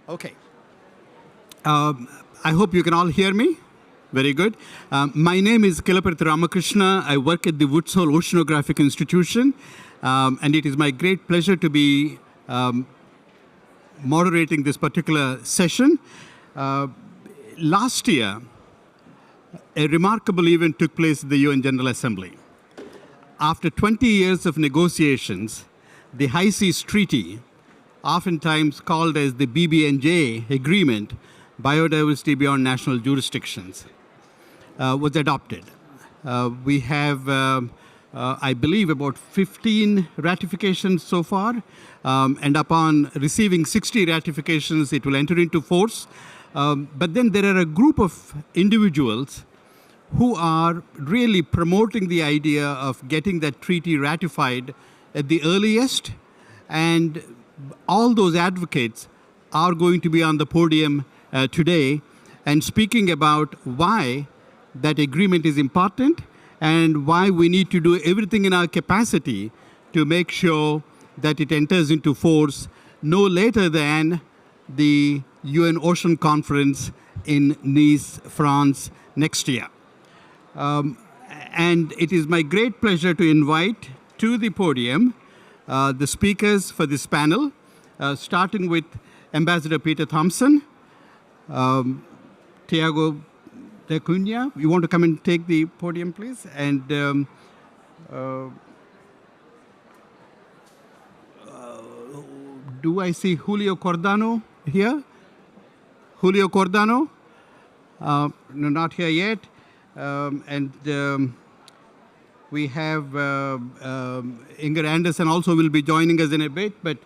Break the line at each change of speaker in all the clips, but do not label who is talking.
Okay. I hope you can all hear me. Very good. My name is Kilaparti Ramakrishna. I work at the Woods Hole Oceanographic Institution, and it is my great pleasure to be moderating this particular session. Last year, a remarkable event took place at the UN General Assembly. After 20 years of negotiations, the High Seas Treaty, oftentimes called as the BBNJ Agreement, Biodiversity Beyond National Jurisdictions, was adopted. We have, I believe, about 15 ratifications so far, and upon receiving 60 ratifications, it will enter into force. But then there are a group of individuals who are really promoting the idea of getting that treaty ratified at the earliest, and all those advocates are going to be on the podium today and speaking about why that agreement is important and why we need to do everything in our capacity to make sure that it enters into force no later than the UN Ocean Conference in Nice, France next year. And it is my great pleasure to invite to the podium the speakers for this panel, starting with Ambassador Peter Thomson, Tiago de Cunha. You want to come and take the podium, please? And do I see Julio Cordano here? Julio Cordano? No, not here yet. We have Inger Andersen also will be joining us in a bit, but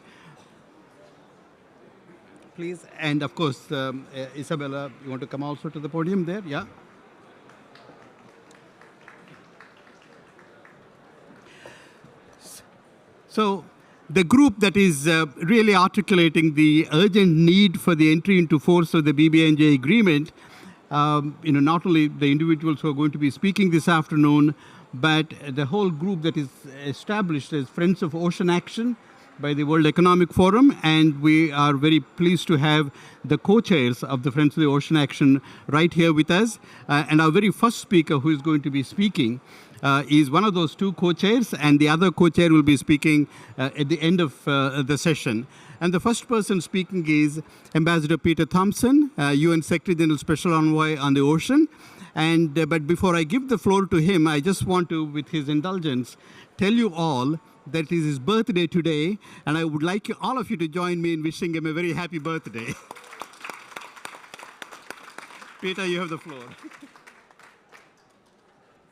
please, and of course, Isabella, you want to come also to the podium there? Yeah. So the group that is really articulating the urgent need for the entry into force of the BBNJ agreement, not only the individuals who are going to be speaking this afternoon, but the whole group that is established as Friends of Ocean Action by the World Economic Forum, and we are very pleased to have the co-chairs of the Friends of the Ocean Action right here with us. And our very first speaker who is going to be speaking is one of those two co-chairs, and the other co-chair will be speaking at the end of the session. And the first person speaking is Ambassador Peter Thomson, UN Secretary General Special Envoy on the Ocean. And but before I give the floor to him, I just want to, with his indulgence, tell you all that it is his birthday today, and I would like all of you to join me in wishing him a very happy birthday. Peter, you have the floor.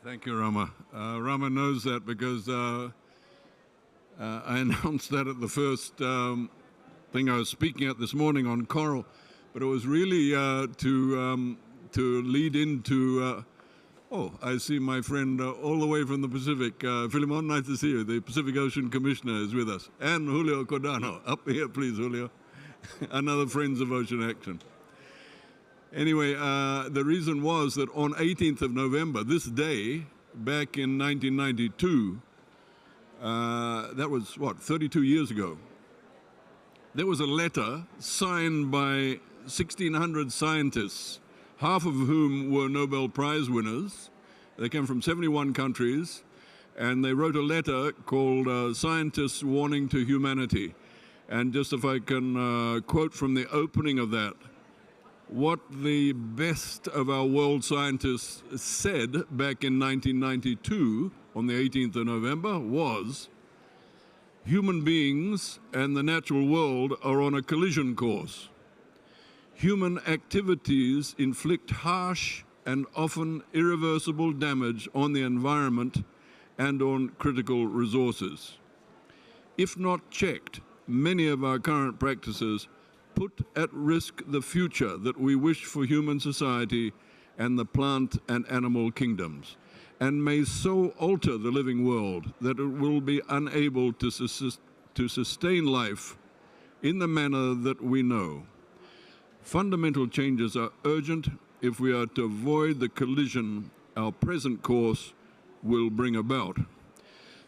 Thank you, Rama. Rama knows that because I announced that at the first thing I was speaking at this morning on coral, but it was really to lead into, I see my friend all the way from the Pacific, Philemon, nice to see you. The Pacific Ocean Commissioner is with us. And Julio Cordano, up here please, Julio. Another Friends of Ocean Action. Anyway, the reason was that on 18th of November, this day, back in 1992, that was, 32 years ago, there was a letter signed by 1,600 scientists, half of whom were Nobel Prize winners. They came from 71 countries, and they wrote a letter called Scientists Warning to Humanity. And just if I can quote from the opening of that, what the best of our world scientists said back in 1992, on the 18th of November, was, human beings and the natural world are on a collision course. Human activities inflict harsh and often irreversible damage on the environment and on critical resources. If not checked, many of our current practices put at risk the future that we wish for human society and the plant and animal kingdoms, and may so alter the living world that it will be unable to sustain life in the manner that we know. Fundamental changes are urgent if we are to avoid the collision our present course will bring about.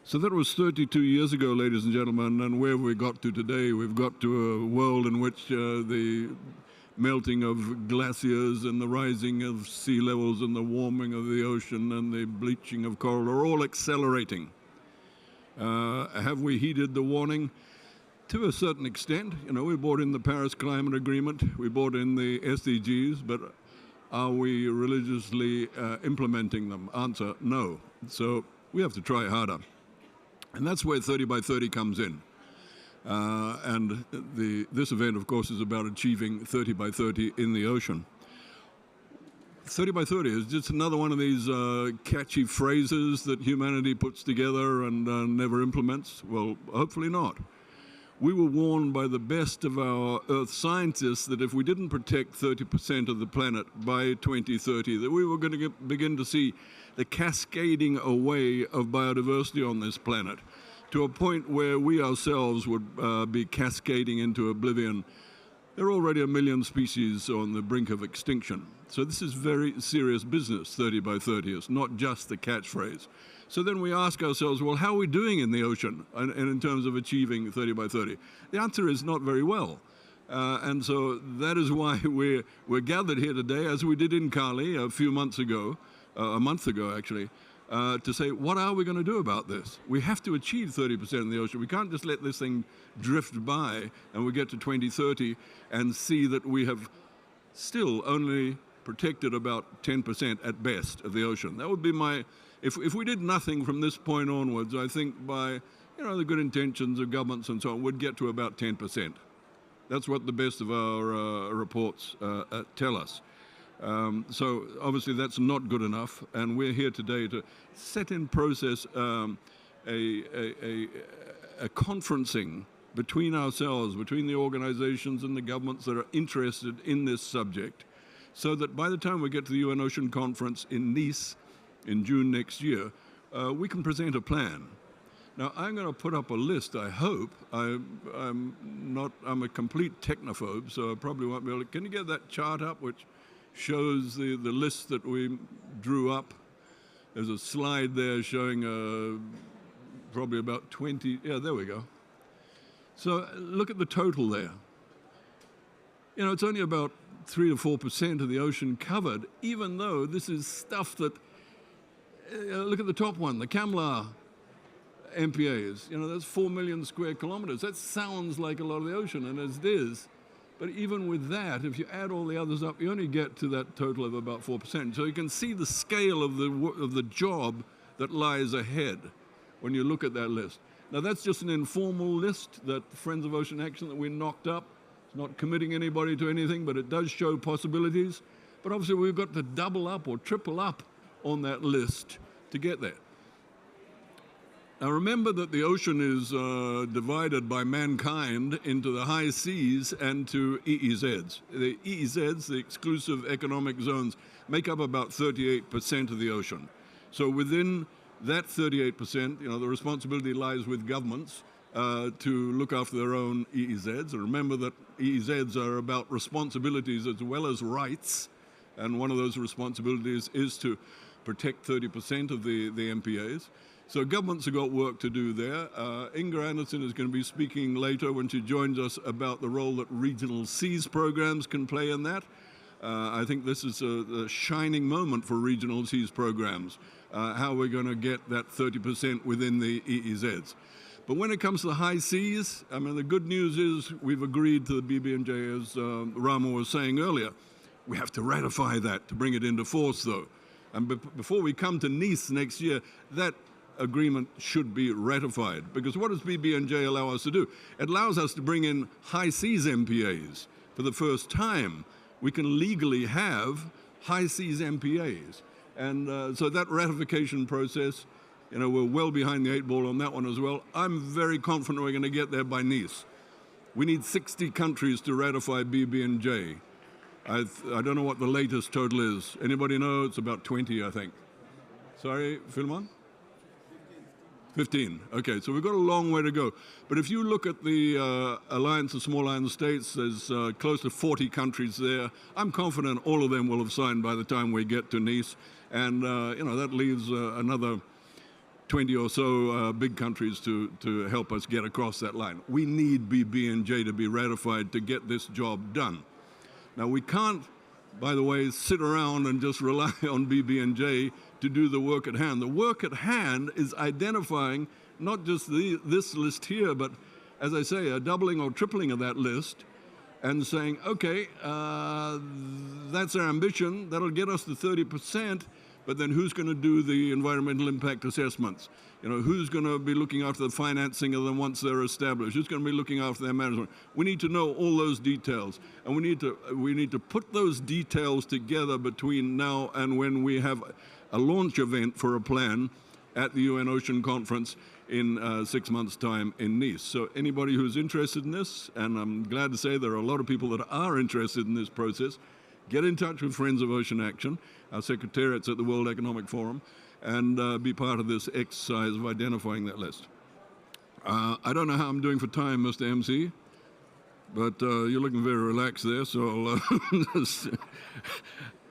So that was 32 years ago, ladies and gentlemen, and where have we got to today? We've got to a world in which the melting of glaciers and the rising of sea levels and the warming of the ocean and the bleaching of coral are all accelerating. Have we heeded the warning? To a certain extent. You know, we brought in the Paris Climate Agreement, we brought in the SDGs, but are we religiously implementing them? Answer, no. So we have to try harder. And that's where 30 by 30 comes in. And this event, of course, is about achieving 30 by 30 in the ocean. 30 by 30 is just another one of these catchy phrases that humanity puts together and never implements. Well, hopefully not. We were warned by the best of our Earth scientists that if we didn't protect 30% of the planet by 2030, that we were going to begin to see the cascading away of biodiversity on this planet to a point where we ourselves would be cascading into oblivion. There are already 1 million species on the brink of extinction. So this is very serious business, 30 by 30. It's not just the catchphrase. So then we ask ourselves, well, how are we doing in the ocean and in terms of achieving 30 by 30? The answer is not very well. And so that is why we're gathered here today, as we did in Cali a few months ago, a month ago actually, to say, what are we going to do about this? We have to achieve 30% in the ocean. We can't just let this thing drift by and we get to 2030 and see that we have still only protected about 10% at best of the ocean. That would be my... If we did nothing from this point onwards, I think by the good intentions of governments and so on, we'd get to about 10%. That's what the best of our reports tell us. So obviously that's not good enough, and we're here today to set in process a conferencing between ourselves, between the organizations and the governments that are interested in this subject, so that by the time we get to the UN Ocean Conference in Nice, in June next year, we can present a plan. Now, I'm going to put up a list, I hope. I'm a complete technophobe, so I probably won't be able to... Can you get that chart up, which shows the list that we drew up? There's a slide there showing probably about 20... Yeah, there we go. So look at the total there. You know, it's only about 3 to 4% of the ocean covered, even though this is stuff that... look at the top one, the CAMLA MPAs. That's 4 million square kilometers. That sounds like a lot of the ocean, and it is. But even with that, if you add all the others up, you only get to that total of about 4%. So you can see the scale of the job that lies ahead when you look at that list. Now, that's just an informal list that Friends of Ocean Action that we knocked up. It's not committing anybody to anything, but it does show possibilities. But obviously, we've got to double up or triple up on that list to get there. Now remember that the ocean is divided by mankind into the high seas and to EEZs. The EEZs, the exclusive economic zones, make up about 38% of the ocean. So within that 38%, the responsibility lies with governments to look after their own EEZs. And remember that EEZs are about responsibilities as well as rights. And one of those responsibilities is to protect 30% of the MPAs. So governments have got work to do there. Inga Andersen is going to be speaking later when she joins us about the role that regional seas programs can play in that. I think this is a shining moment for regional seas programs, how we're going to get that 30% within the EEZs. But when it comes to the high seas, I mean, the good news is we've agreed to the BBNJ, as Rama was saying earlier. We have to ratify that to bring it into force, though. And before we come to Nice next year, that agreement should be ratified. Because what does BBNJ allow us to do? It allows us to bring in high seas MPAs. For the first time, we can legally have high seas MPAs. And so that ratification process, we're well behind the 8 ball on that one as well. I'm very confident we're going to get there by Nice. We need 60 countries to ratify BBNJ. I don't know what the latest total is. Anybody know? It's about 20, I think. Sorry, Philemon? 15. Okay, so we've got a long way to go. But if you look at the Alliance of Small Island States, there's close to 40 countries there. I'm confident all of them will have signed by the time we get to Nice. And, that leaves another 20 or so big countries to help us get across that line. We need BBNJ to be ratified to get this job done. Now, we can't, by the way, sit around and just rely on BBNJ to do the work at hand. The work at hand is identifying not just this list here, but, as I say, a doubling or tripling of that list, and saying, okay, that's our ambition, that'll get us to 30%, but then who's going to do the environmental impact assessments? You know, who's going to be looking after the financing of them once they're established? Who's going to be looking after their management? We need to know all those details, and we need to put those details together between now and when we have a launch event for a plan at the UN Ocean Conference in 6 months' time in Nice. So anybody who's interested in this, and I'm glad to say there are a lot of people that are interested in this process, get in touch with Friends of Ocean Action, our secretariats at the World Economic Forum, and be part of this exercise of identifying that list. I don't know how I'm doing for time, Mr. MC, but you're looking very relaxed there, so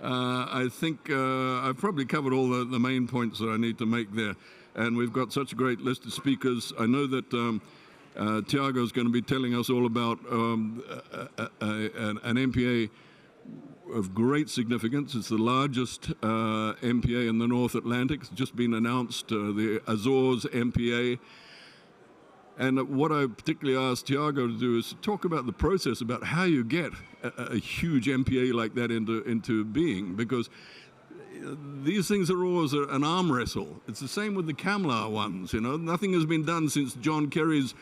I think I've probably covered all the main points that I need to make there. And we've got such a great list of speakers. I know that Tiago is going to be telling us all about an MPA of great significance. It's the largest MPA in the North Atlantic. It's just been announced, the Azores MPA. And what I particularly asked Tiago to do is to talk about the process, about how you get a huge MPA like that into being, because these things are always an arm wrestle. It's the same with the CAMLA ones, you know. Nothing has been done since John Kerry's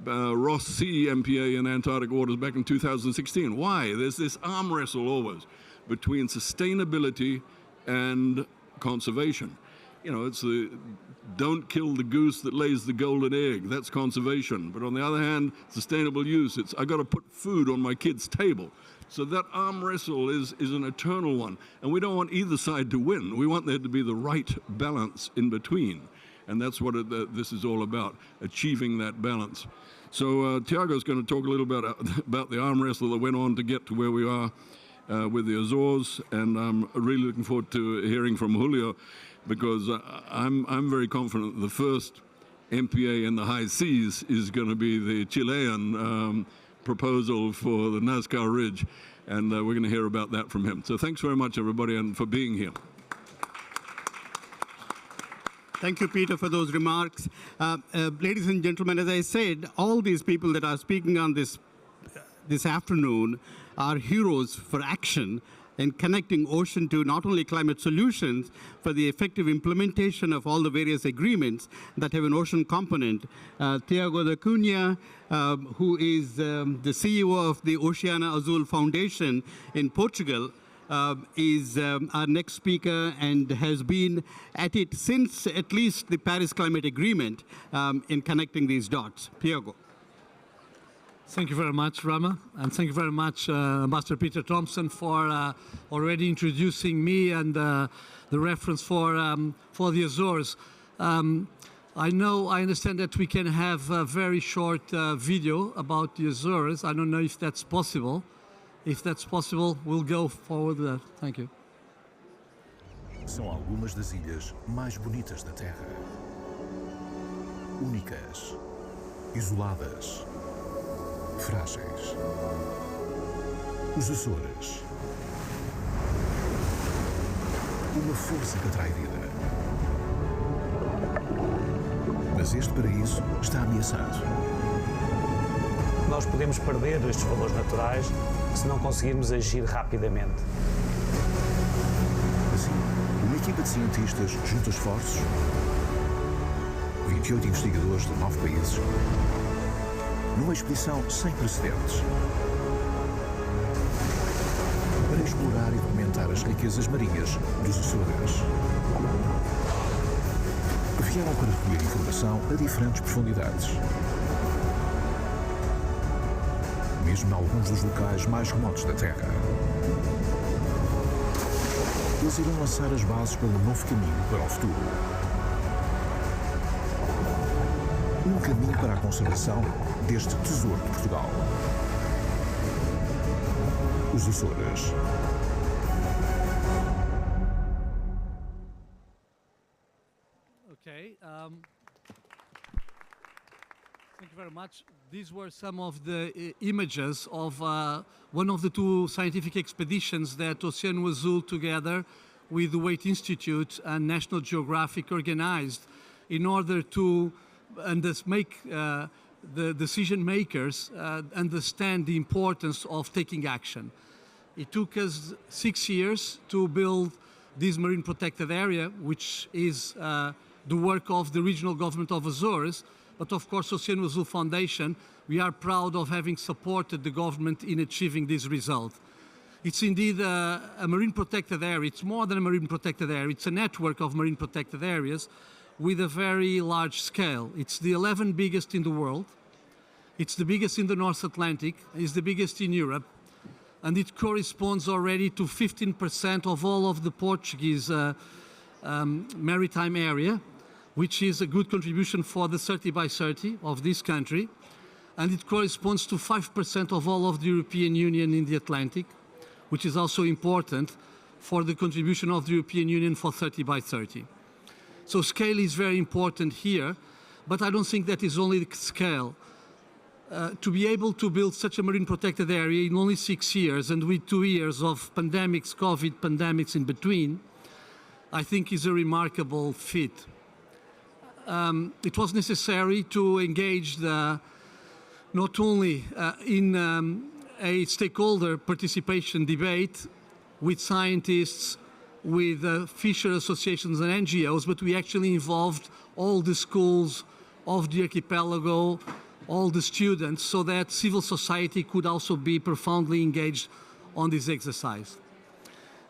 Ross Sea MPA in Antarctic waters back in 2016. Why? There's this arm wrestle always between sustainability and conservation. You know, it's the don't kill the goose that lays the golden egg. That's conservation. But on the other hand, sustainable use, it's I got to put food on my kid's table. So that arm wrestle is an eternal one. And we don't want either side to win. We want there to be the right balance in between. And that's what this is all about, achieving that balance. So Tiago's going to talk a little bit about the arm wrestle that went on to get to where we are with the Azores. And I'm really looking forward to hearing from Julio, because I'm very confident that the first MPA in the high seas is going to be the Chilean proposal for the Nazca Ridge, and we're going to hear about that from him. So thanks very much, everybody, and for being here.
Thank you, Peter, for those remarks. Ladies and gentlemen, as I said, all these people that are speaking on this afternoon are heroes for action in connecting ocean to not only climate solutions, for the effective implementation of all the various agreements that have an ocean component. Tiago de Cunha, who is the CEO of the Oceano Azul Foundation in Portugal, is our next speaker and has been at it since at least the Paris Climate Agreement in connecting these dots. Tiago.
Thank you very much, Rama, and thank you very much, Ambassador Peter Thomson, for already introducing me and the reference for the Azores. I understand that we can have a very short video about the Azores. I don't know if that's possible. If that's possible, we'll go forward with that. Thank you.
São algumas das ilhas mais bonitas da Terra. Únicas, isoladas, frágeis. Os Açores. Uma força que atrai vida. Mas este paraíso está ameaçado.
Nós podemos perder estes valores naturais se não conseguirmos agir rapidamente.
Assim, uma equipa de cientistas junta esforços, 28 investigadores de 9 países, numa expedição sem precedentes, para explorar e documentar as riquezas marinhas dos Açores. Vieram para recolher informação a diferentes profundidades. Mesmo em alguns dos locais mais remotos da Terra. Eles irão lançar as bases para um novo caminho para o futuro. Um caminho para a conservação deste tesouro de Portugal. Os Açores.
Okay. much. These were some of the images of one of the two scientific expeditions that Oceano Azul, together with the Waite Institute and National Geographic, organized in order to make the decision makers understand the importance of taking action. It took us 6 years to build this marine protected area, which is the work of the regional government of Azores. But of course, Oceano Azul Foundation, we are proud of having supported the government in achieving this result. It's indeed a marine protected area. It's more than a marine protected area. It's a network of marine protected areas with a very large scale. It's the 11th biggest in the world. It's the biggest in the North Atlantic. It's the biggest in Europe. And it corresponds already to 15% of all of the Portuguese maritime area, which is a good contribution for the 30 by 30 of this country. And it corresponds to 5% of all of the European Union in the Atlantic, which is also important for the contribution of the European Union for 30 by 30. So scale is very important here, but I don't think that is only the scale. To be able to build such a marine protected area in only 6 years and with 2 years of pandemics, COVID pandemics in between, I think is a remarkable feat. It was necessary to engage not only in a stakeholder participation debate with scientists, with fisher associations and NGOs, but we actually involved all the schools of the archipelago, all the students, so that civil society could also be profoundly engaged on this exercise.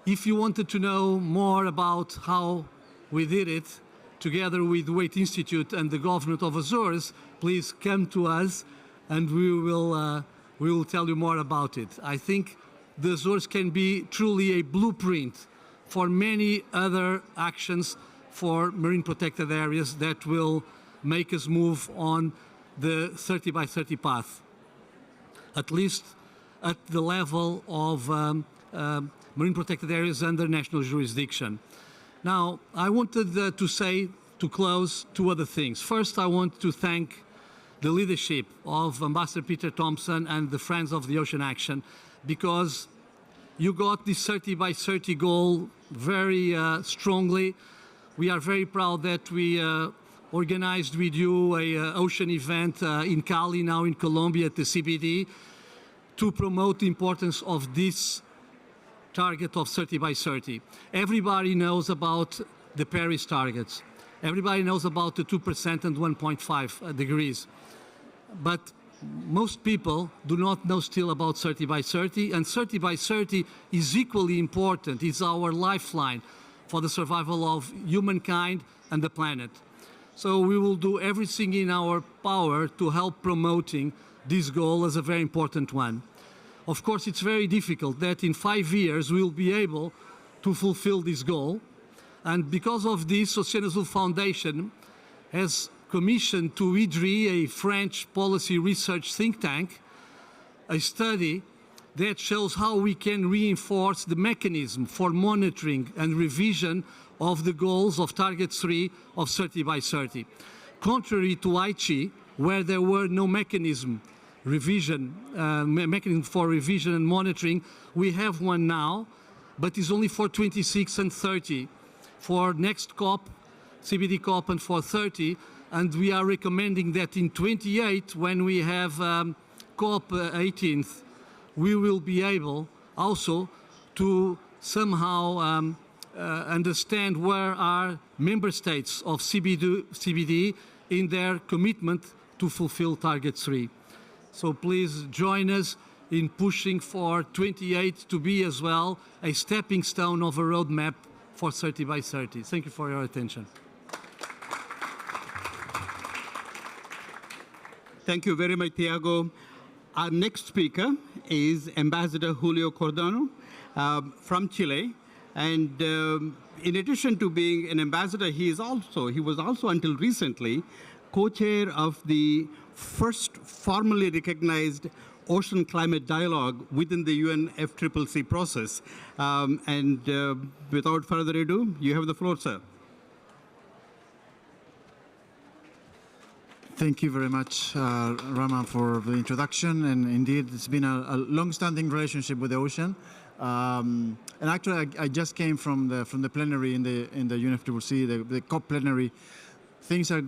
If you wanted to know more about how we did it, together with the Waite Institute and the government of Azores, please come to us and we will tell you more about it. I think the Azores can be truly a blueprint for many other actions for marine protected areas that will make us move on the 30 by 30 path, at least at the level of marine protected areas under national jurisdiction. Now, I wanted to say, to close, two other things. First, I want to thank the leadership of Ambassador Peter Thomson and the Friends of the Ocean Action, because you got this 30 by 30 goal very strongly. We are very proud that we organized with you an ocean event in Cali, now in Colombia at the CBD, to promote the importance of this target of 30 by 30. Everybody knows about the Paris targets. Everybody knows about the 2% and 1.5 degrees. But most people do not know still about 30 by 30, and 30 by 30 is equally important. It's our lifeline for the survival of humankind and the planet. So we will do everything in our power to help promoting this goal as a very important one. Of course, it's very difficult that in 5 years we'll be able to fulfill this goal. And because of this, Oceano Azul Foundation has commissioned to IDRI, a French policy research think tank, a study that shows how we can reinforce the mechanism for monitoring and revision of the goals of Target 3 of 30 by 30. Contrary to Aichi, where there were no mechanism for revision and monitoring, we have one now, but it's only for 26 and 30. For next COP, CBD COP, and for 30, and we are recommending that in 28, when we have COP 18th, we will be able also to somehow understand where are member states of CBD in their commitment to fulfill Target 3. So please join us in pushing for 28 to be as well a stepping stone of a roadmap for 30 by 30. Thank you for your attention.
Thank you very much, Tiago. Our next speaker is Ambassador Julio Cordano from Chile. And in addition to being an ambassador, he was also until recently co-chair of the first formally recognized Ocean Climate Dialogue within the UNFCCC process. Without further ado, you have the floor, sir.
Thank you very much, Rama, for the introduction. And indeed, it's been a long-standing relationship with the ocean. And actually, I just came from the plenary in the UNFCCC, the COP plenary. Things are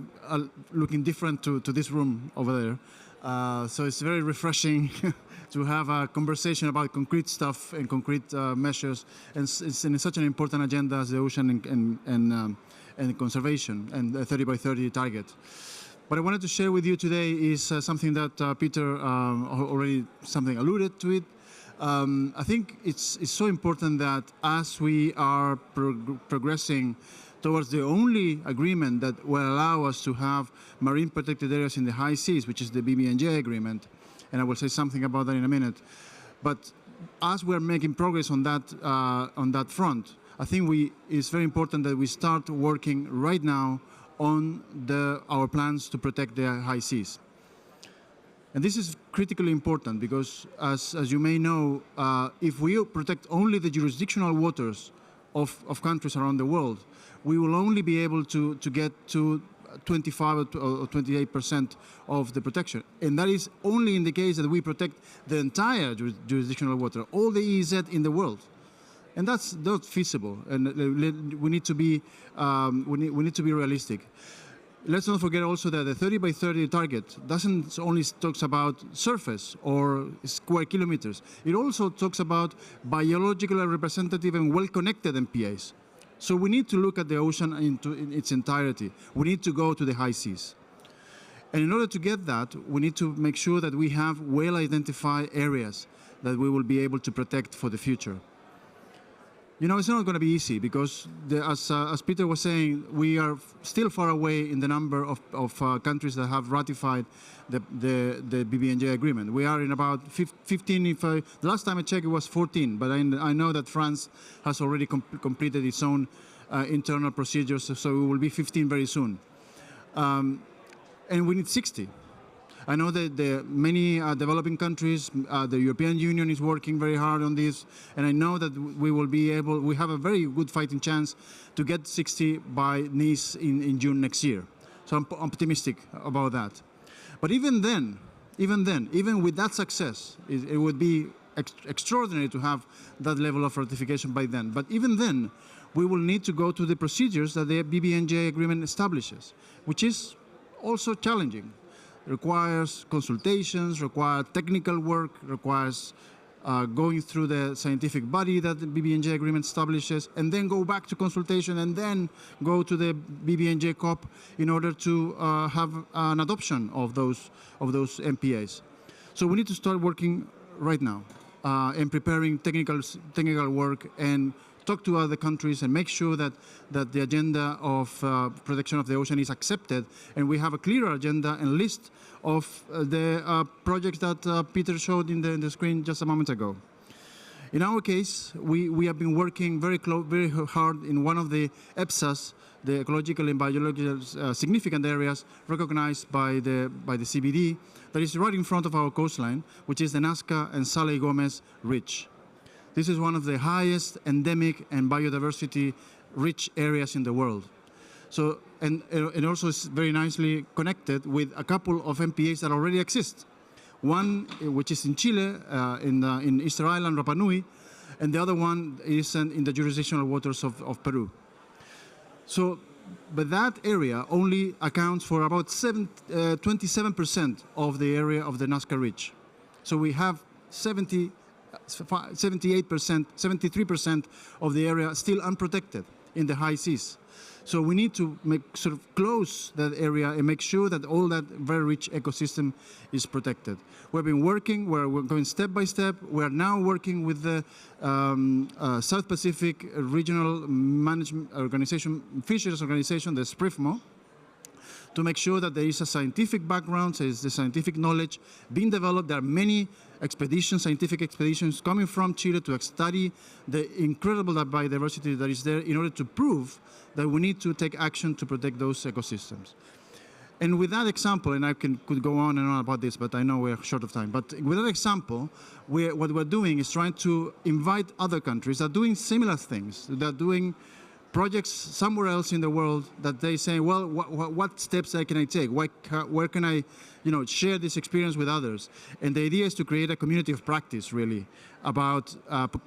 looking different to this room over there. So it's very refreshing to have a conversation about concrete stuff and concrete measures. And it's in such an important agenda as the ocean and conservation and the 30 by 30 target. What I wanted to share with you today is something that Peter already alluded to it. I think it's so important that as we are progressing towards the only agreement that will allow us to have marine protected areas in the high seas, which is the BBNJ agreement, and I will say something about that in a minute. But as we're making progress on that front, I think it's very important that we start working right now on our plans to protect the high seas. And this is critically important because, as you may know, if we protect only the jurisdictional waters of countries around the world, we will only be able to get to 25 or 28% of the protection. And that is only in the case that we protect the entire jurisdictional water, all the EEZ in the world. And that's not feasible, and we need to be realistic. Let's not forget also that the 30 by 30 target doesn't only talks about surface or square kilometers. It also talks about biologically representative and well-connected MPAs. So we need to look at the ocean in its entirety. We need to go to the high seas. And in order to get that, we need to make sure that we have well-identified areas that we will be able to protect for the future. You know, it's not going to be easy because, as Peter was saying, we are still far away in the number of countries that have ratified the BBNJ agreement. We are in about 15. The last time I checked, it was 14. But I know that France has already completed its own internal procedures, so we will be 15 very soon. And we need 60. I know that many developing countries, the European Union is working very hard on this, and I know that we have a very good fighting chance to get 60 by Nice in June next year. So I'm optimistic about that. But even with that success, it would be extraordinary to have that level of ratification by then. But even then, we will need to go to the procedures that the BBNJ agreement establishes, which is also challenging. Requires consultations, requires technical work, requires going through the scientific body that the BBNJ agreement establishes, and then go back to consultation, and then go to the BBNJ COP in order to have an adoption of those MPAs. So we need to start working right now and preparing technical work and talk to other countries and make sure that the agenda of protection of the ocean is accepted, and we have a clearer agenda and list of the projects that Peter showed in the screen just a moment ago. In our case, we have been working very hard in one of the EPSAs, the ecological and biological significant areas recognized by the CBD, that is right in front of our coastline, which is the Nazca and Sale Gomez Ridge. This is one of the highest endemic and biodiversity rich areas in the world. So, and also is very nicely connected with a couple of MPAs that already exist. One, which is in Chile, in Easter Island, Rapa Nui, and the other one is in the jurisdictional waters of Peru. So, but that area only accounts for about 27% of the area of the Nazca Ridge. So we have 78%, 73% of the area still unprotected in the high seas. So we need to close that area and make sure that all that very rich ecosystem is protected. We've been working, we're going step by step. We are now working with the South Pacific Regional Management Organization, Fisheries Organization, the SPRIFMO, to make sure that there is a scientific background, there is the scientific knowledge being developed. There are many expeditions, scientific expeditions coming from Chile to study the incredible biodiversity that is there in order to prove that we need to take action to protect those ecosystems. And with that example, and I could go on and on about this, but I know we're short of time, but with that example, what we're doing is trying to invite other countries that are doing similar things, that are doing projects somewhere else in the world that they say, well, what steps can I take? Where can I, share this experience with others? And the idea is to create a community of practice, really, about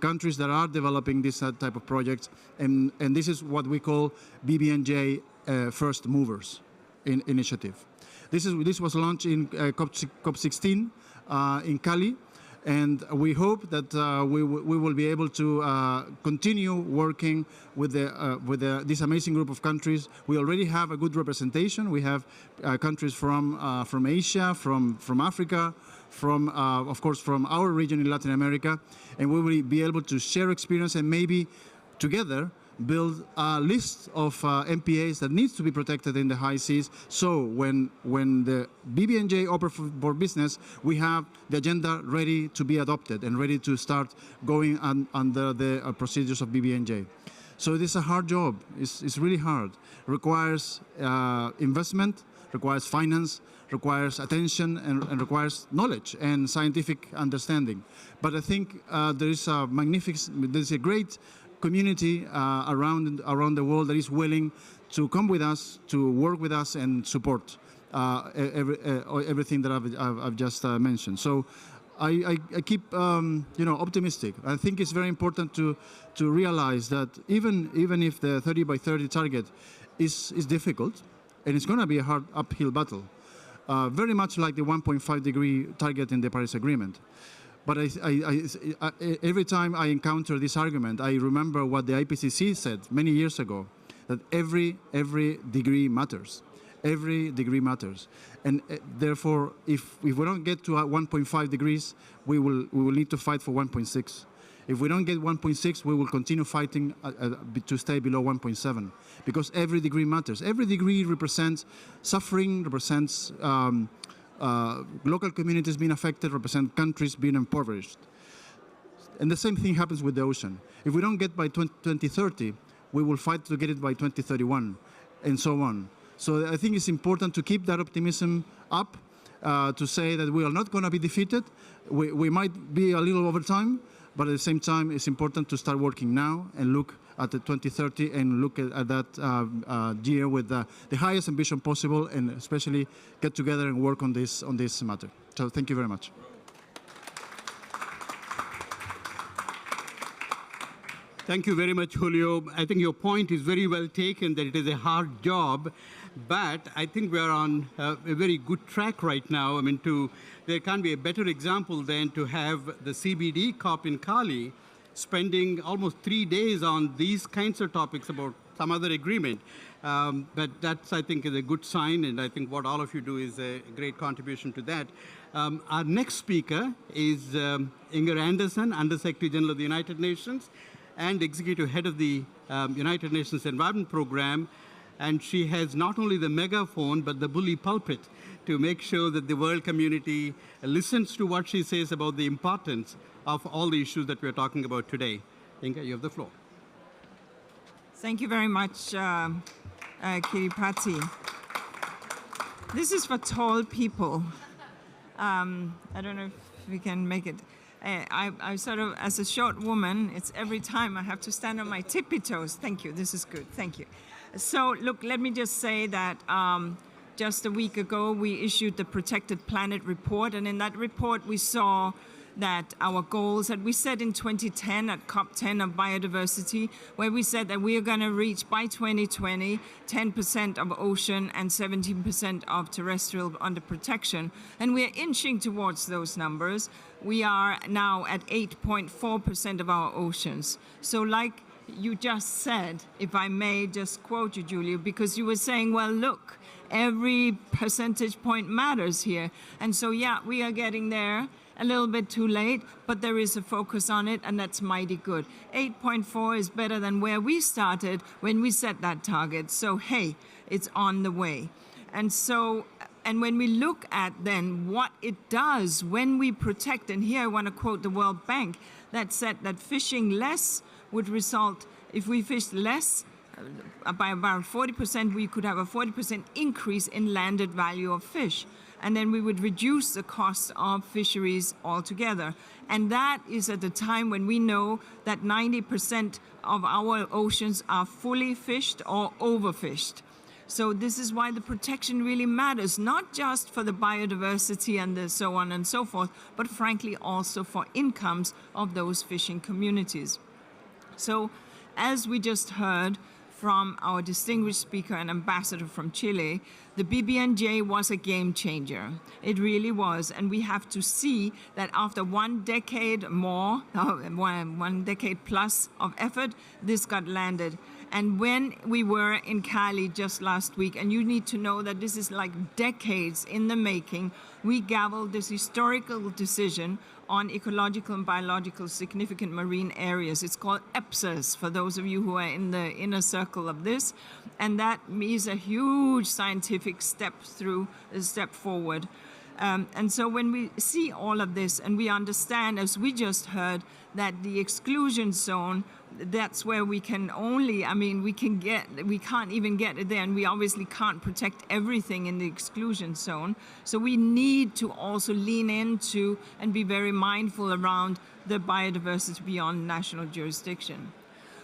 countries that are developing this type of projects. And this is what we call BBNJ First Movers initiative. This was launched in COP16 in Cali. And we hope that we will be able to continue working with this amazing group of countries. We already have a good representation. We have countries from Asia, from Africa, of course, from our region in Latin America. And we will be able to share experience and maybe together build a list of MPAs that needs to be protected in the high seas. So when the BBNJ open for business, we have the agenda ready to be adopted and ready to start going under the procedures of BBNJ. So it is a hard job. It's really hard. Requires investment, requires finance, requires attention, and requires knowledge and scientific understanding. But I think there's a great community around the world that is willing to come with us, to work with us, and support everything that I've just mentioned. So I keep optimistic. I think it's very important to realize that even if the 30 by 30 target is difficult, and it's going to be a hard uphill battle, very much like the 1.5 degree target in the Paris Agreement. But every time I encounter this argument, I remember what the IPCC said many years ago, that every degree matters. Every degree matters. And therefore, if we don't get to 1.5 degrees, we will need to fight for 1.6. If we don't get 1.6, we will continue fighting to stay below 1.7, because every degree matters. Every degree represents suffering, represents local communities being affected, represent countries being impoverished. And the same thing happens with the ocean. If we don't get by 2030, we will fight to get it by 2031, and so on. So I think it's important to keep that optimism up, to say that we are not going to be defeated. We might be a little over time, but at the same time, it's important to start working now and look at the 2030 and look at that year with the highest ambition possible, and especially get together and work on this matter. So thank you very much.
Thank you very much, Julio. I think your point is very well taken, that it is a hard job, but I think we are on a very good track right now. I mean, there can't be a better example than to have the CBD COP in Cali spending almost 3 days on these kinds of topics about some other agreement. But that's, I think, is a good sign, and I think what all of you do is a great contribution to that. Our next speaker is Inger Andersen, Under Secretary General of the United Nations and Executive Head of the United Nations Environment Program. And she has not only the megaphone, but the bully pulpit to make sure that the world community listens to what she says about the importance of all the issues that we're talking about today. Inga, you have the floor.
Thank you very much, Kilaparti. This is for tall people. I don't know if we can make it. I sort of, as a short woman, it's every time I have to stand on my tippy toes. Thank you, this is good, thank you. So look, let me just say that just a week ago, we issued the Protected Planet Report, and in that report, we saw that our goals that we set in 2010 at COP10 of biodiversity, where we said that we are going to reach by 2020 10% of ocean and 17% of terrestrial under protection. And we are inching towards those numbers. We are now at 8.4% of our oceans. So like you just said, if I may just quote you, Julio, because you were saying, well, look, every percentage point matters here. And so, yeah, we are getting there. A little bit too late, but there is a focus on it, and that's mighty good. 8.4 is better than where we started when we set that target. So, hey, it's on the way. And so, and when we look at then what it does when we protect, and here I want to quote the World Bank that said that fishing less would result, if we fished less, by about 40%, we could have a 40% increase in landed value of fish. and then we would reduce the cost of fisheries altogether. And that is at a time when we know that 90% of our oceans are fully fished or overfished. So this is why the protection really matters, not just for the biodiversity and the so on and so forth, but frankly also for incomes of those fishing communities. So as we just heard from our distinguished speaker and ambassador from Chile, the BBNJ was a game changer. It really was. And we have to see that after 1 decade more, 1 decade plus of effort, this got landed. And when we were in Cali just last week, and you need to know that this is like decades in the making, we gavelled this historical decision on ecological and biological significant marine areas. It's called EPSAs, for those of you who are in the inner circle of this. And that is a huge scientific step forward. And so when we see all of this and we understand, as we just heard, that the exclusion zone, that's where we can only, we can't even get it there, and we obviously can't protect everything in the exclusion zone. So we need to also lean into and be very mindful around the biodiversity beyond national jurisdiction.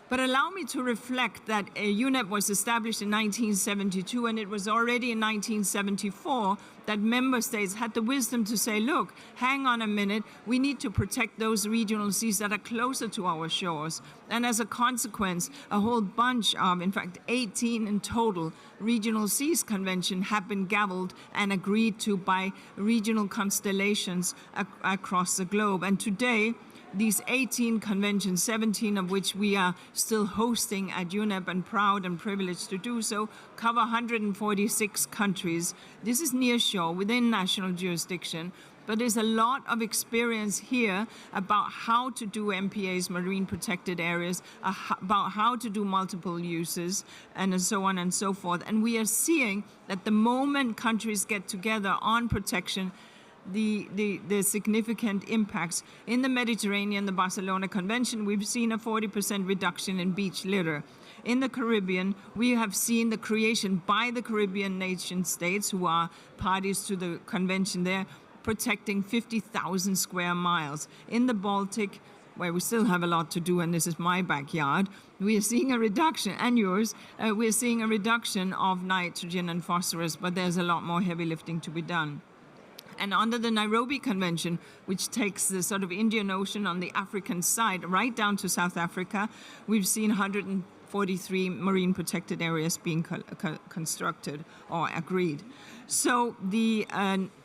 But allow me to reflect that UNEP was established in 1972, and it was already in 1974 that member states had the wisdom to say, look, hang on a minute, we need to protect those regional seas that are closer to our shores. And as a consequence, a whole bunch of, in fact, 18 in total, regional seas convention have been gavelled and agreed to by regional constellations across the globe. And today, these 18 conventions, 17 of which we are still hosting at UNEP and proud and privileged to do so, cover 146 countries. This is nearshore, within national jurisdiction, but there's a lot of experience here about how to do MPAs, marine protected areas, about how to do multiple uses, and so on and so forth. And we are seeing that the moment countries get together on protection, the significant impacts. In the Mediterranean, the Barcelona Convention, we've seen a 40% reduction in beach litter. In the Caribbean, we have seen the creation by the Caribbean nation states, who are parties to the convention there, protecting 50,000 square miles. In the Baltic, where we still have a lot to do, and this is my backyard, we are seeing a reduction, and yours, we're seeing a reduction of nitrogen and phosphorus, but there's a lot more heavy lifting to be done. And under the Nairobi Convention, which takes the sort of Indian Ocean on the African side right down to South Africa, we've seen 143 marine protected areas being constructed or agreed. So the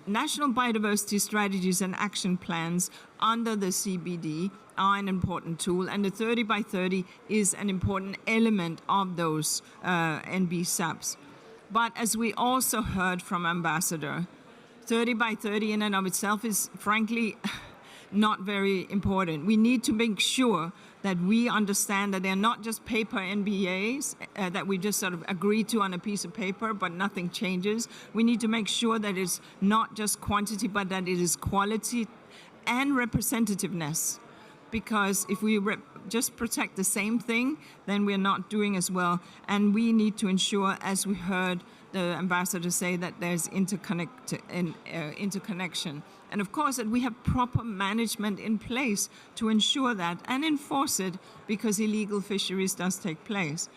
national biodiversity strategies and action plans under the CBD are an important tool, and the 30 by 30 is an important element of those NBSAPs. But as we also heard from Ambassador, 30 by 30 in and of itself is frankly not very important. We need to make sure that we understand that they're not just paper NBAs that we just sort of agree to on a piece of paper, but nothing changes. We need to make sure that it's not just quantity, but that it is quality and representativeness. Because if we just protect the same thing, then we're not doing as well. And we need to ensure, as we heard the ambassador say, that there's interconnection. And of course, that we have proper management in place to ensure that and enforce it, because illegal fisheries does take place.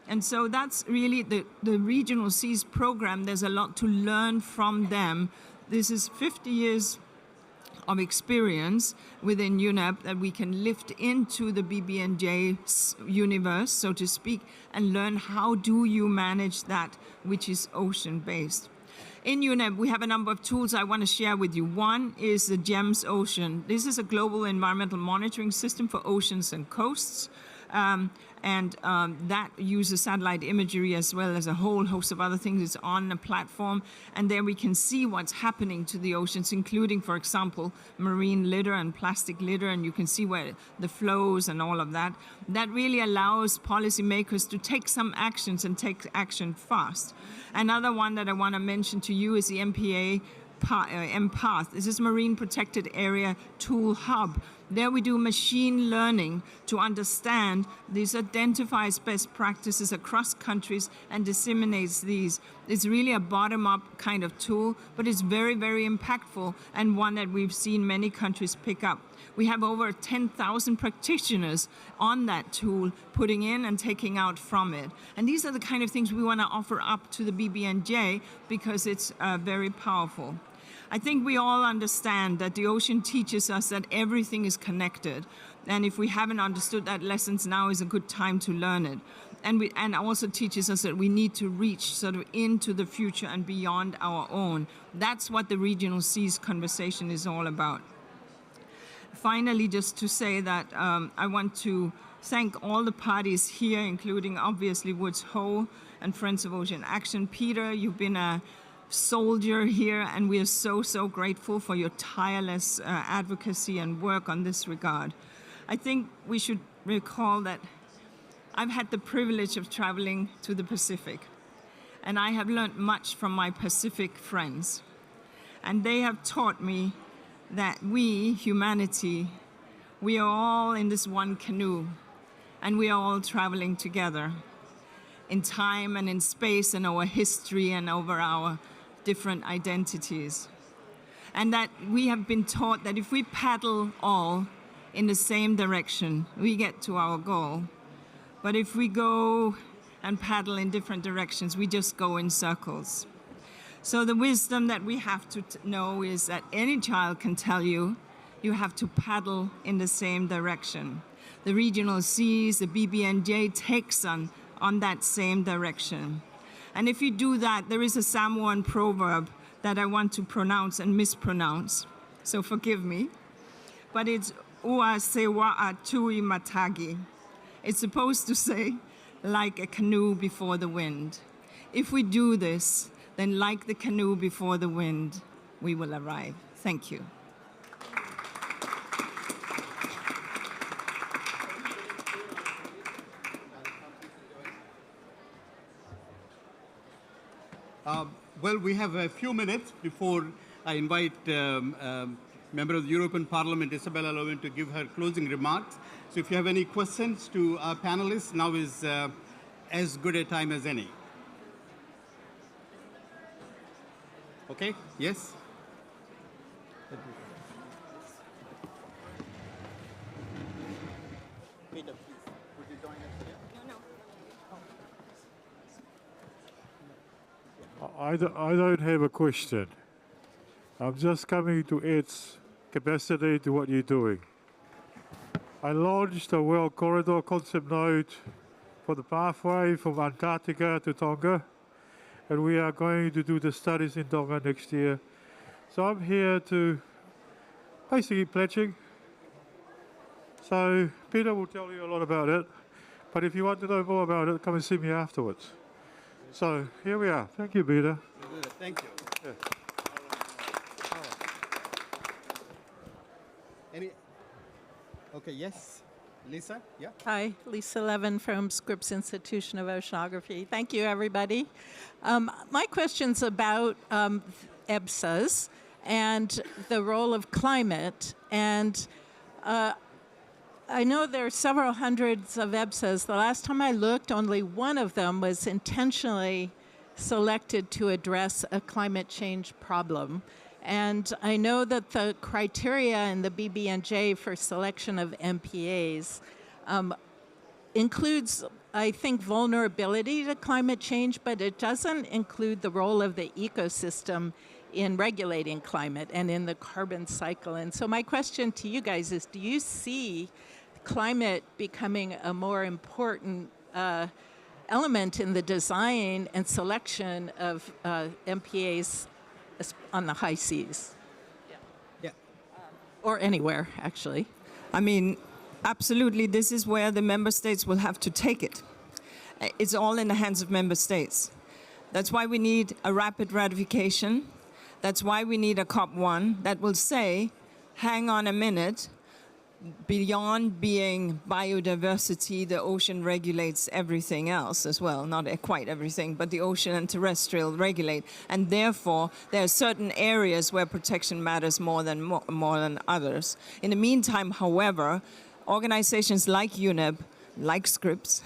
And so that's really the Regional Seas program. There's a lot to learn from them. This is 50 years of experience within UNEP that we can lift into the BBNJ universe, so to speak, and learn how do you manage that which is ocean-based. In UNEP, we have a number of tools I want to share with you. One is the GEMS Ocean. This is a global environmental monitoring system for oceans and coasts. That uses satellite imagery as well as a whole host of other things. It's on a platform, and there we can see what's happening to the oceans, including, for example, marine litter and plastic litter, and you can see where the flows and all of that. That really allows policymakers to take some actions and take action fast. Another one that I want to mention to you is the MPA MPATH. This is Marine Protected Area Tool Hub. There we do machine learning to understand these, identifies best practices across countries and disseminates these. It's really a bottom-up kind of tool, but it's very, very impactful and one that we've seen many countries pick up. We have over 10,000 practitioners on that tool, putting in and taking out from it. And these are the kind of things we want to offer up to the BBNJ because it's very powerful. I think we all understand that the ocean teaches us that everything is connected. And if we haven't understood that lessons, now is a good time to learn it. And also teaches us that we need to reach sort of into the future and beyond our own. That's what the Regional Seas conversation is all about. Finally, just to say that I want to thank all the parties here, including obviously Woods Hole and Friends of Ocean Action. Peter, you've been a soldier here, and we are so, so grateful for your tireless advocacy and work on this regard. I think we should recall that I've had the privilege of traveling to the Pacific, and I have learned much from my Pacific friends. And they have taught me that we, humanity, we are all in this one canoe, and we are all traveling together in time and in space and our history and over our different identities. And that we have been taught that if we paddle all in the same direction, we get to our goal. But if we go and paddle in different directions, we just go in circles. So the wisdom that we have to know is that any child can tell you, you have to paddle in the same direction. The regional seas, the BBNJ takes on that same direction. And if you do that, there is a Samoan proverb that I want to pronounce and mispronounce, so forgive me. But it's ua se wa'a tui matagi. It's supposed to say, like a canoe before the wind. If we do this, then like the canoe before the wind, we will arrive. Thank you.
Well, we have a few minutes before I invite Member of the European Parliament, Isabella Lövin, to give her closing remarks. So if you have any questions to our panelists, now is as good a time as any. Okay, yes? Peter, please, would you join us here?
I don't have a question. I'm just coming to add capacity to what you're doing. I launched a World Corridor concept node for the pathway from Antarctica to Tonga, and we are going to do the studies in Tonga next year. So I'm here to basically pledging. So Peter will tell you a lot about it, but if you want to know more about it, come and see me afterwards. So here we are. Thank you, Peter.
Thank you.
Yeah.
Any? Okay, yes. Lisa? Yeah.
Hi, Lisa Levin from Scripps Institution of Oceanography. Thank you, everybody. My question's about EBSAs and the role of climate. And I know there are several hundreds of EBSAs. The last time I looked, only one of them was intentionally selected to address a climate change problem. And I know that the criteria in the BBNJ for selection of MPAs includes, I think, vulnerability to climate change, but it doesn't include the role of the ecosystem in regulating climate and in the carbon cycle. And so my question to you guys is, do you see climate becoming a more important element in the design and selection of MPAs on the high seas?
Yeah.
Or anywhere, actually.
I mean, absolutely, this is where the member states will have to take it. It's all in the hands of member states. That's why we need a rapid ratification. That's why we need a COP1 that will say, hang on a minute, beyond being biodiversity, the ocean regulates everything else as well. Not quite everything, but the ocean and terrestrial regulate. And therefore, there are certain areas where protection matters more than others. In the meantime, however, organizations like UNEP, like Scripps,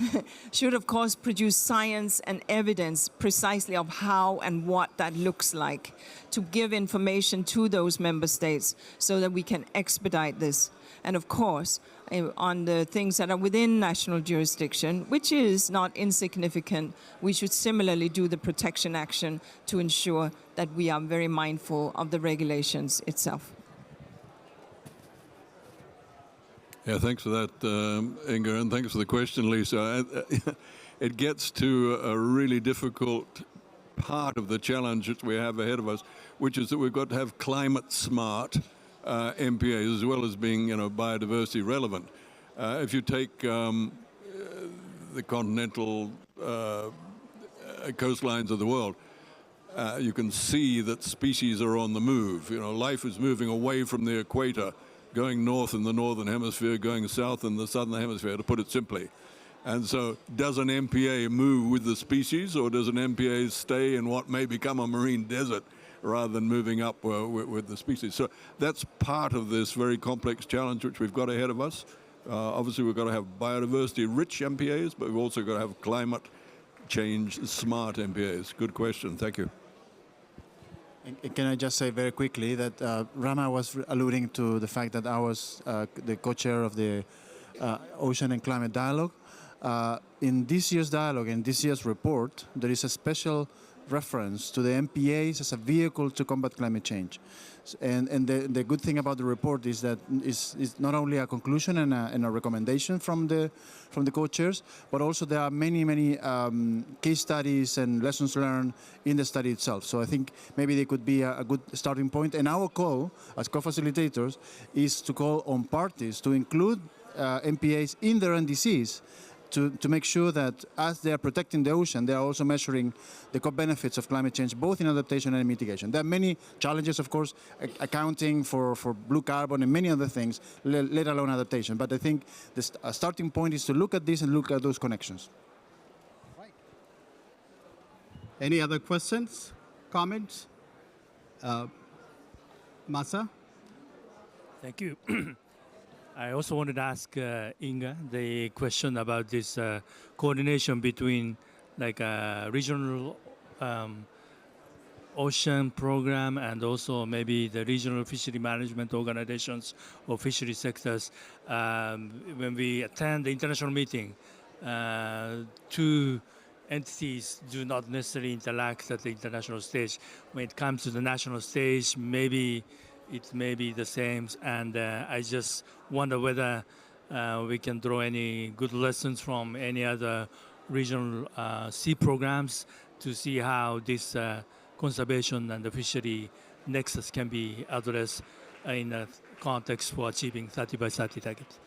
should of course produce science and evidence precisely of how and what that looks like, to give information to those member states so that we can expedite this. And of course, on the things that are within national jurisdiction, which is not insignificant, we should similarly do the protection action to ensure that we are very mindful of the regulations itself.
Yeah, thanks for that, Inga, and thanks for the question, Lisa. It gets to a really difficult part of the challenge that we have ahead of us, which is that we've got to have climate-smart MPAs as well as being, biodiversity relevant. If you take the continental coastlines of the world, you can see that species are on the move. Life is moving away from the equator, going north in the northern hemisphere, going south in the southern hemisphere, to put it simply. And so does an MPA move with the species, or does an MPA stay in what may become a marine desert rather than moving up with the species? So that's part of this very complex challenge which we've got ahead of us. Obviously, we've got to have biodiversity-rich MPAs, but we've also got to have climate change-smart MPAs. Good question. Thank you.
And can I just say very quickly that Rama was alluding to the fact that I was the co-chair of the Ocean and Climate Dialogue. In this year's dialogue, in this year's report, there is a special reference to the MPAs as a vehicle to combat climate change. And the good thing about the report is that it's not only a conclusion and a recommendation from the co-chairs, but also there are many case studies and lessons learned in the study itself. So I think maybe they could be a good starting point. And our call as co-facilitators is to call on parties to include MPAs in their NDCs, to make sure that as they are protecting the ocean, they are also measuring the benefits of climate change, both in adaptation and mitigation. There are many challenges, of course, accounting for blue carbon and many other things, let alone adaptation. But I think the starting point is to look at this and look at those connections.
Any other questions, comments? Masa?
Thank you. I also wanted to ask Inga the question about this coordination between regional ocean program and also maybe the regional fishery management organizations or fishery sectors. When we attend the international meeting, two entities do not necessarily interact at the international stage. When it comes to the national stage, maybe it may be the same, and I just wonder whether we can draw any good lessons from any other regional sea programs to see how this conservation and the fishery nexus can be addressed in a context for achieving 30 by 30 target.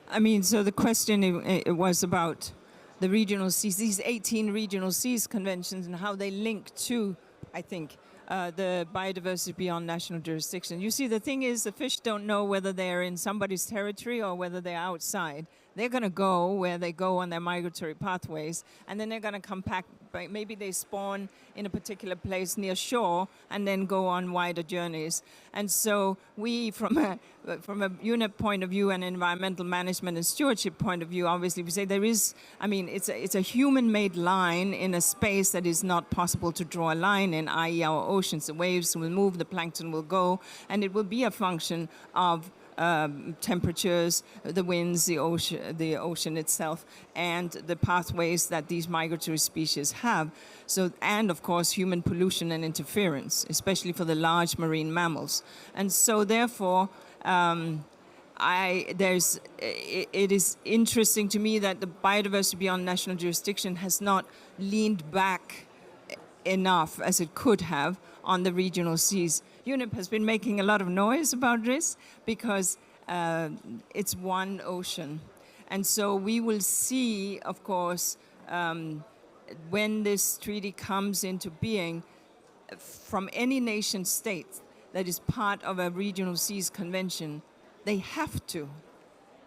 I mean, so the question it was about the regional seas, these 18 regional seas conventions, and how they link to, I think, the biodiversity beyond national jurisdiction. You see, the thing is, the fish don't know whether they're in somebody's territory or whether they're outside. They're going to go where they go on their migratory pathways, and then they're going to come back. Maybe they spawn in a particular place near shore and then go on wider journeys. And so we, from a UNEP point of view and environmental management and stewardship point of view, obviously we say there is, I mean, it's a human-made line in a space that is not possible to draw a line in, i.e. our oceans. The waves will move, the plankton will go, and it will be a function of temperatures, the winds, the ocean itself, and the pathways that these migratory species have. So, and of course, human pollution and interference, especially for the large marine mammals. And so, therefore, it is interesting to me that the biodiversity beyond national jurisdiction has not leaned back enough as it could have on the regional seas. UNEP has been making a lot of noise about this because it's one ocean. And so we will see, of course, when this treaty comes into being, from any nation state that is part of a regional seas convention, they have to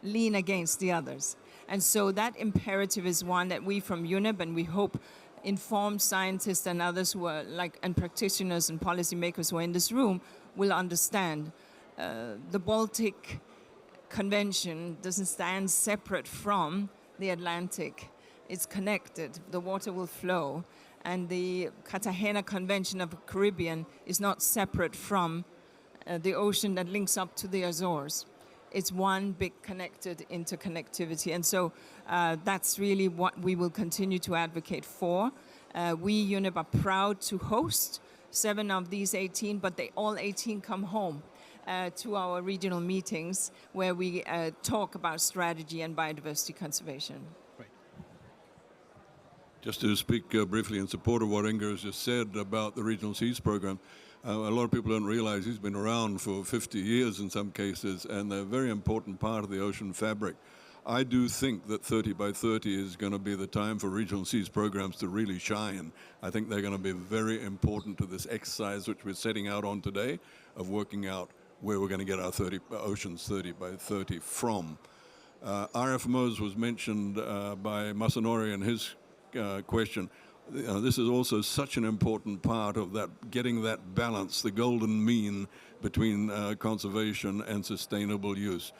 lean against the others. And so that imperative is one that we from UNEP, and we hope informed scientists and others who are and practitioners and policymakers who are in this room will understand. The Baltic Convention doesn't stand separate from the Atlantic. It's connected. The water will flow. And the Cartagena Convention of the Caribbean is not separate from the ocean that links up to the Azores. It's one big connected interconnectivity. And so that's really what we will continue to advocate for. We, UNEP, are proud to host 7 of these 18, but all 18 come home to our regional meetings where we talk about strategy and biodiversity conservation.
Right.
Just to speak briefly in support of what Inga has just said about the Regional Seas Program, a lot of people don't realize he's been around for 50 years in some cases, and they're a very important part of the ocean fabric. I do think that 30 by 30 is going to be the time for regional seas programs to really shine. I think they're going to be very important to this exercise which we're setting out on today of working out where we're going to get our oceans 30 by 30 from. RFMOs was mentioned by Masanori in his question. This is also such an important part of that, getting that balance, the golden mean between conservation and sustainable use.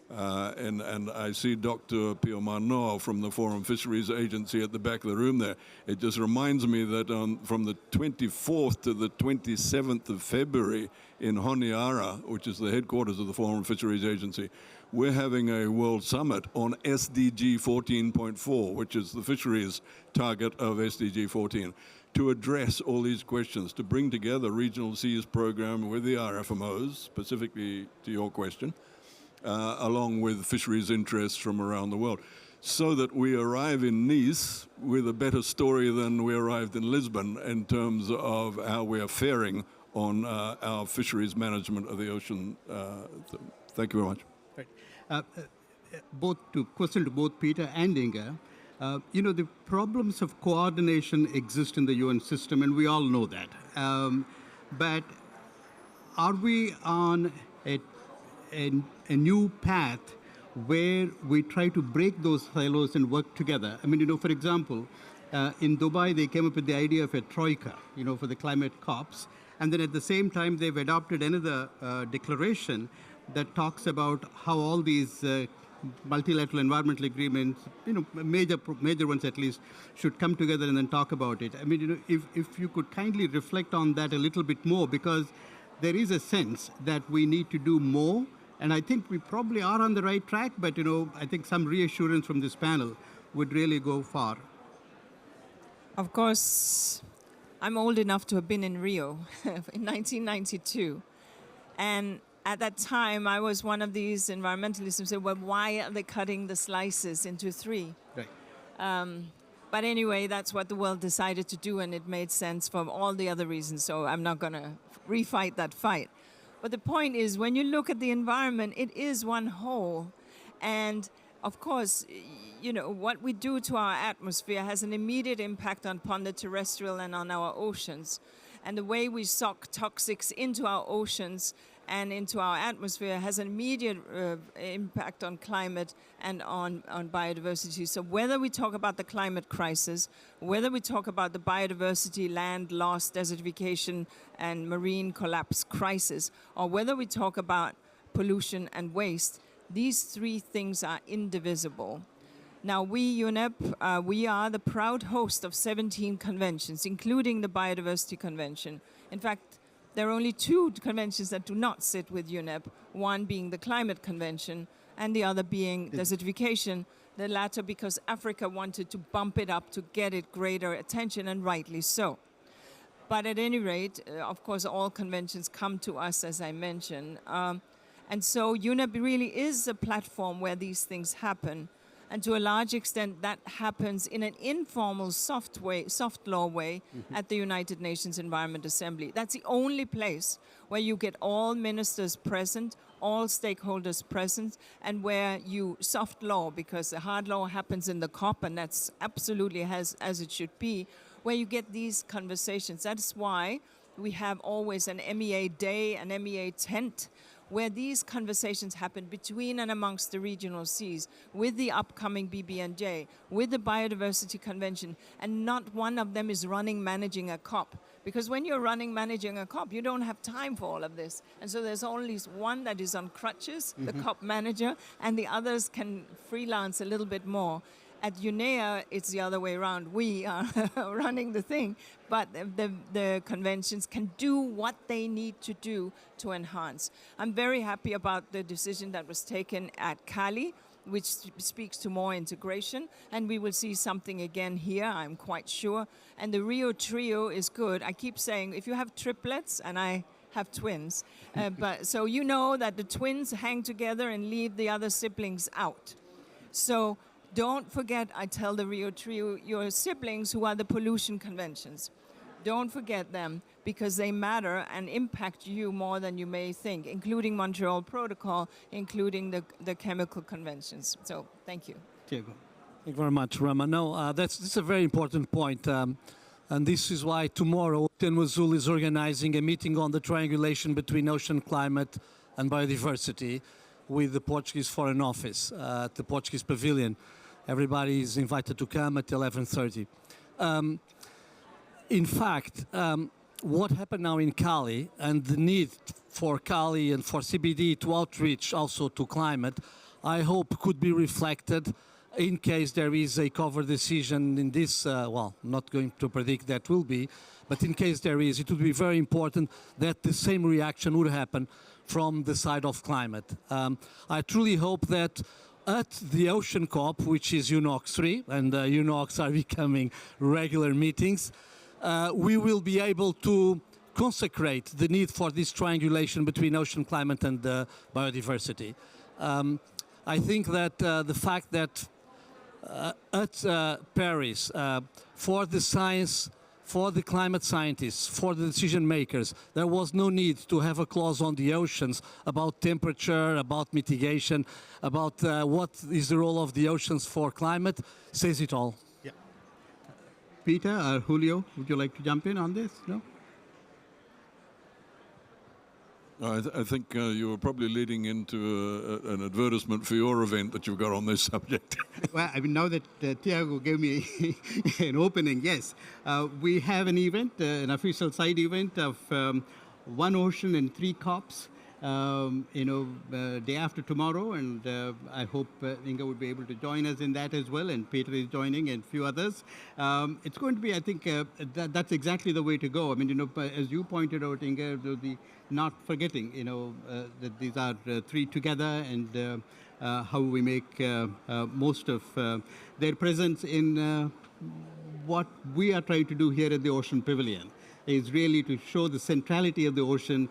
And I see Dr. Pio Mano from the Forum Fisheries Agency at the back of the room there. It just reminds me that from the 24th to the 27th of February in Honiara, which is the headquarters of the Forum Fisheries Agency, we're having a World Summit on SDG 14.4, which is the fisheries target of SDG 14, to address all these questions, to bring together Regional Seas Program with the RFMOs, specifically to your question, along with fisheries interests from around the world, so that we arrive in Nice with a better story than we arrived in Lisbon in terms of how we are faring on our fisheries management of the ocean. Thank you very much.
Right. Question to both Peter and Inga. The problems of coordination exist in the UN system, and we all know that. But are we on a new path where we try to break those silos and work together? I mean, for example, in Dubai, they came up with the idea of a troika, for the climate COPs. And then at the same time, they've adopted another declaration that talks about how all these multilateral environmental agreements, major ones at least, should come together and then talk about it. I mean, if you could kindly reflect on that a little bit more, because there is a sense that we need to do more, and I think we probably are on the right track, but I think some reassurance from this panel would really go far.
Of course, I'm old enough to have been in Rio in 1992, and at that time, I was one of these environmentalists who said, well, why are they cutting the slices into 3? Right. But anyway, that's what the world decided to do, and it made sense for all the other reasons, so I'm not going to refight that fight. But the point is, when you look at the environment, it is one whole. And of course, what we do to our atmosphere has an immediate impact upon the terrestrial and on our oceans. And the way we suck toxics into our oceans and into our atmosphere has an immediate impact on climate and on biodiversity. So whether we talk about the climate crisis, whether we talk about the biodiversity, land loss, desertification, and marine collapse crisis, or whether we talk about pollution and waste, these 3 things are indivisible. Now, we, UNEP, we are the proud host of 17 conventions, including the Biodiversity Convention. In fact, there are only 2 conventions that do not sit with UNEP, one being the Climate Convention and the other being desertification, the latter because Africa wanted to bump it up to get it greater attention, and rightly so. But at any rate, of course, all conventions come to us, as I mentioned. And so UNEP really is a platform where these things happen. And to a large extent, that happens in an informal, soft law way at the United Nations Environment Assembly. That's the only place where you get all ministers present, all stakeholders present, and where you soft law, because the hard law happens in the COP, and that's absolutely as it should be, where you get these conversations. That's why we have always an MEA day, an MEA tent, where these conversations happen between and amongst the regional seas, with the upcoming BBNJ, with the Biodiversity Convention, and not one of them is managing a COP. Because when you're managing a COP, you don't have time for all of this. And so there's only one that is on crutches, the COP manager, and the others can freelance a little bit more. At UNEA, it's the other way around. We are running the thing, but the conventions can do what they need to do to enhance. I'm very happy about the decision that was taken at Cali, which speaks to more integration, and we will see something again here, I'm quite sure. And the Rio Trio is good. I keep saying, if you have triplets, and I have twins, but so you know that the twins hang together and leave the other siblings out. So don't forget, I tell the Rio Trio, your siblings who are the pollution conventions, don't forget them, because they matter and impact you more than you may think, including Montreal Protocol, including the chemical conventions. So thank you.
Tiago.
Thank you very much, Rama. No, that's a very important point. And this is why tomorrow, Azul is organizing a meeting on the triangulation between ocean climate and biodiversity with the Portuguese Foreign Office at the Portuguese Pavilion. Everybody is invited to come at 11:30. In fact, what happened now in Cali and the need for Cali and for CBD to outreach also to climate, I hope could be reflected in case there is a cover decision in this, well, not going to predict that will be, but in case there is, it would be very important that the same reaction would happen from the side of climate. I truly hope that at the Ocean COP, which is UNOX 3, and UNOX are becoming regular meetings, we will be able to consecrate the need for this triangulation between ocean climate and biodiversity. I think that the fact that at Paris, for the science, for the climate scientists, for the decision makers, there was no need to have a clause on the oceans about temperature, about mitigation, about what is the role of the oceans for climate, says it all.
Yeah. Peter or Julio, would you like to jump in on this? No?
I think you were probably leading into an advertisement for your event that you've got on this subject.
Well, I mean, now that Tiago gave me an opening, yes. We have an event, an official side event of One Ocean and 3 COPs, day after tomorrow, and I hope Inga would be able to join us in that as well, and Peter is joining, and a few others. It's going to be, I think, that's exactly the way to go. I mean, as you pointed out, Inga, not forgetting, that these are 3 together, and how we make most of their presence in what we are trying to do here at the Ocean Pavilion, is really to show the centrality of the ocean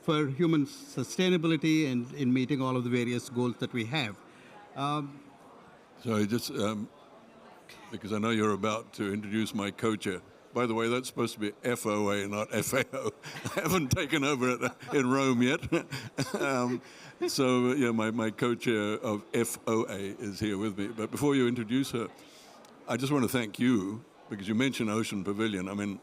for human sustainability and in meeting all of the various goals that we have.
So just because I know you're about to introduce my co-chair. By the way, that's supposed to be FOA, not FAO. I haven't taken over it in Rome yet. So yeah, my co-chair of FOA is here with me. But before you introduce her, I just want to thank you, because you mentioned Ocean Pavilion. I mean,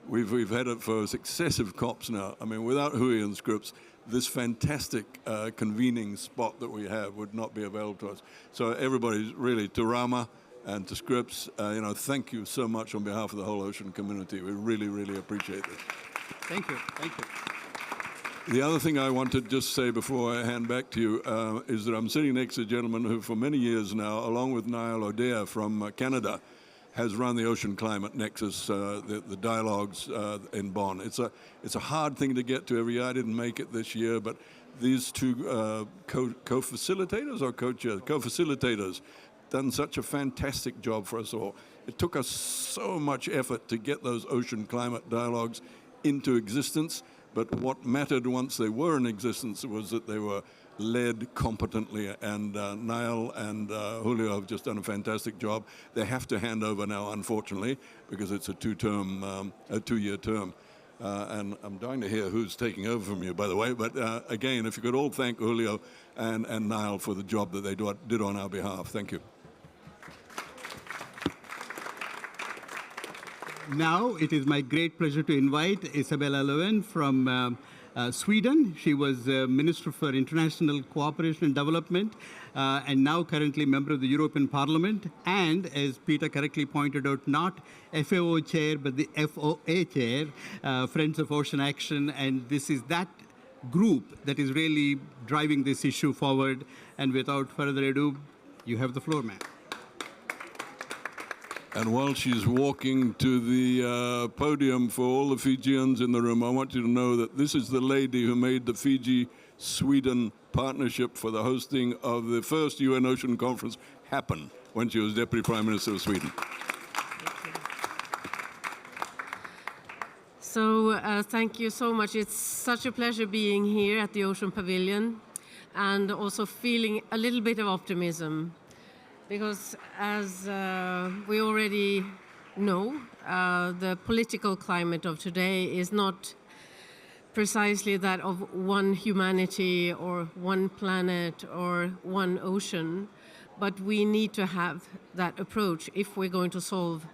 we've had it for successive COPs now. I mean, without Hui and Scripps, this fantastic convening spot that we have would not be available to us. So everybody's really, to Rama and to Scripps, thank you so much on behalf of the whole ocean community. We really, really appreciate this.
Thank you. Thank you.
The other thing I want to just say before I hand back to you is that I'm sitting next to a gentleman who for many years now, along with Niall O'Dea from Canada, has run the Ocean Climate Nexus, the dialogues in Bonn. It's a hard thing to get to every year. I didn't make it this year, but these 2 co-facilitators or co-chairs? Co-facilitators done such a fantastic job for us all. It took us so much effort to get those ocean climate dialogues into existence, but what mattered once they were in existence was that they were led competently, and Niall and Julio have just done a fantastic job. They have to hand over now, unfortunately, because it's a 2-year term. And I'm dying to hear who's taking over from you, by the way. But again, if you could all thank Julio and Niall for the job that they did on our behalf. Thank you.
Now it is my great pleasure to invite Isabella Lewin from Sweden. She was Minister for International Cooperation and Development, and now currently member of the European Parliament. And as Peter correctly pointed out, not FAO chair, but the FOA chair, Friends of Ocean Action. And this is that group that is really driving this issue forward. And without further ado, you have the floor, ma'am.
And while she's walking to the podium for all the Fijians in the room, I want you to know that this is the lady who made the Fiji-Sweden partnership for the hosting of the first UN Ocean Conference happen when she was Deputy Prime Minister of Sweden.
So thank you so much. It's such a pleasure being here at the Ocean Pavilion and also feeling a little bit of optimism. Because as we already know, the political climate of today is not precisely that of one humanity or one planet or one ocean, but we need to have that approach if we're going to solve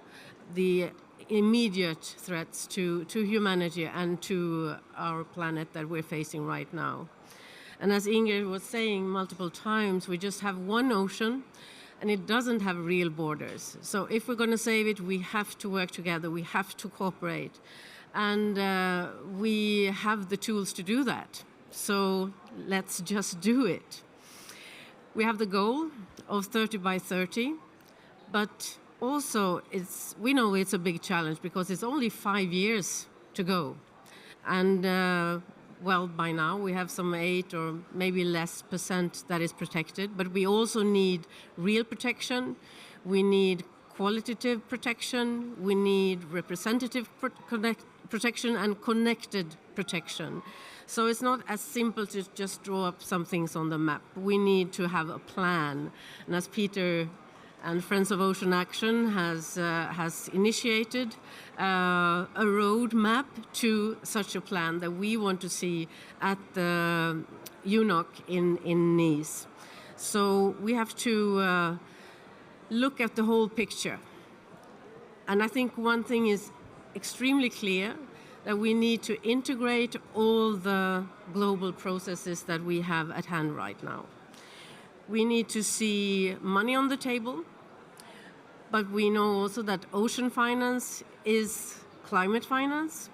the immediate threats to humanity and to our planet that we're facing right now. And as Ingrid was saying multiple times, we just have one ocean, and it doesn't have real borders. So if we're going to save it, we have to work together, we have to cooperate. And we have the tools to do that. So let's just do it. We have the goal of 30 by 30, but also we know it's a big challenge because it's only 5 years to go. And well, by now we have some 8 or maybe less % that is protected, but we also need real protection, we need qualitative protection, we need representative protection and connected protection. So it's not as simple to just draw up some things on the map. We need to have a plan. And as Peter and Friends of Ocean Action has initiated a roadmap to such a plan that we want to see at the UNOC in Nice. So we have to look at the whole picture. And I think one thing is extremely clear, that we need to integrate all the global processes that we have at hand right now. We need to see money on the table, but we know also that ocean finance is climate finance,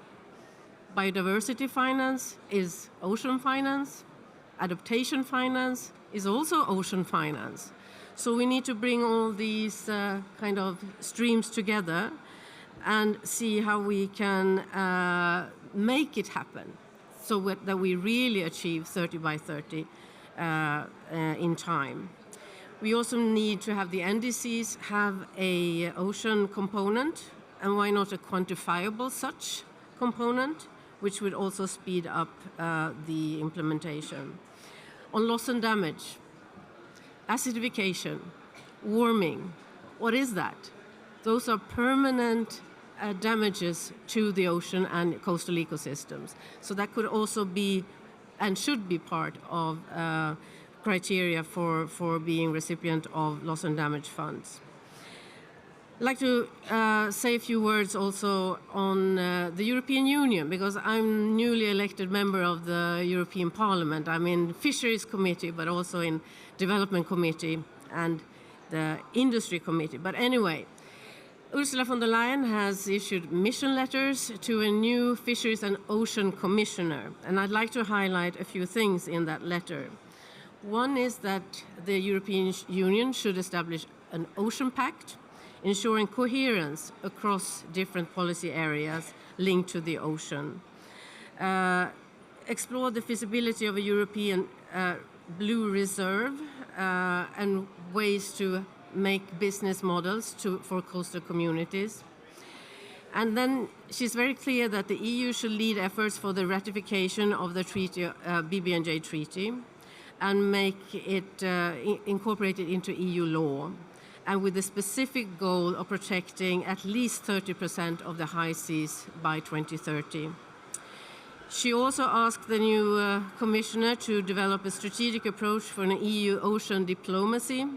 biodiversity finance is ocean finance, adaptation finance is also ocean finance. So we need to bring all these kind of streams together and see how we can make it happen so that we really achieve 30 by 30 in time. We also need to have the NDCs have a ocean component, and why not a quantifiable such component, which would also speed up the implementation. On loss and damage, acidification, warming, what is that? Those are permanent damages to the ocean and coastal ecosystems. So that could also be and should be part of criteria for being recipient of loss and damage funds. I'd like to say a few words also on the European Union, because I'm newly elected member of the European Parliament. I'm in Fisheries Committee, but also in Development Committee and the Industry Committee. But anyway, Ursula von der Leyen has issued mission letters to a new Fisheries and Ocean Commissioner, and I'd like to highlight a few things in that letter. One is that the European Union should establish an ocean pact, ensuring coherence across different policy areas linked to the ocean. Explore the feasibility of a European blue reserve and ways to make business models for coastal communities. And then she's very clear that the EU should lead efforts for the ratification of the treaty, BBNJ treaty, and make it incorporated into EU law, and with the specific goal of protecting at least 30% of the high seas by 2030. She also asked the new commissioner to develop a strategic approach for an EU ocean diplomacy